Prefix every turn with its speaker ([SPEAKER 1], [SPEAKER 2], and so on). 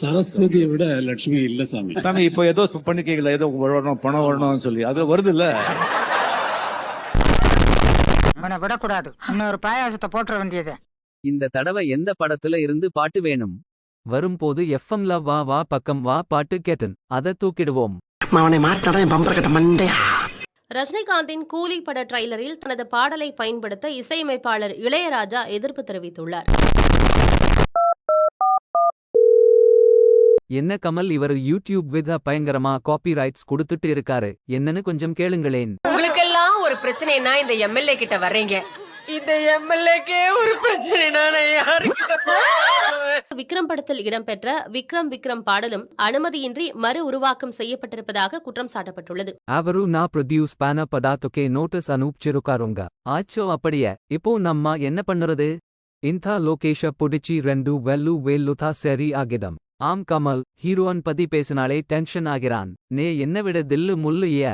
[SPEAKER 1] சரஸ்வதியை விட லட்சுமி இல்ல சாமி.
[SPEAKER 2] சாமி இப்போ ஏதோ பண்ணிக்கல, ஏதோ வரணும் பணம் வரணும்னு சொல்லி அது வருது இல்ல.
[SPEAKER 3] அவனை விடக்கூடாது, இன்னொரு பாயாசத்தை போட்டுற வேண்டியது.
[SPEAKER 4] இந்த தடவை எந்த படத்துல இருந்து பாட்டு வேணும்? வரும்போது எஃப்எம்ல வா வா பக்கம் வா பாட்டு கேட்டன் அதை தூக்கிடுவோம்.
[SPEAKER 5] அவனை மாட்டாடா என் பம்பர கட்ட மண்டையா.
[SPEAKER 6] ரஜினிகாந்தின் கூலி பட ட்ரைலரில் தனது பாடலை பயன்படுத்த இசையமைப்பாளர் இளையராஜா எதிர்ப்பு தெரிவித்துள்ளார்.
[SPEAKER 4] என்ன கமல், இவர் யூடியூப் வித பயங்கரமா காப்பி ரைட்ஸ் கொடுத்துட்டு இருக்காரு, என்னன்னு கொஞ்சம் கேளுங்களேன்.
[SPEAKER 7] உங்களுக்கெல்லாம் ஒரு பிரச்சனைனா இந்த எம்எல்ஏ கிட்ட வர்றீங்க, இந்த எம்எல்ஏக்கே ஒரு பிரச்சனைனா
[SPEAKER 6] விக்ரம் படத்தில் இடம்பெற்ற விக்ரம் விக்ரம் பாடலும் அனுமதியின்றி மறு உருவாக்கம் செய்யப்பட்டிருப்பதாக குற்றம் சாட்டப்பட்டுள்ளது.
[SPEAKER 4] அவரு நான் ப்ரொடியூஸ் பண்ண படாத்துக்கே நோட்டீஸ் அனுப்பிச்சிருக்காருங்க. ஆச்சோ அப்படியே, இப்போ நம்ம என்ன பண்ணுறது? ಇಂಥ ಲೋಕೇಶ ಪುಡಿಚಿ ரெண்டு வெல்லு வேல்லுதா சரி ஆகிதம். ஆம் கமல், ஹீரோன் பத்தி பேசினாலே டென்ஷன் ஆகிறான். நே என்ன விட தில்லு முள்ளு ஏ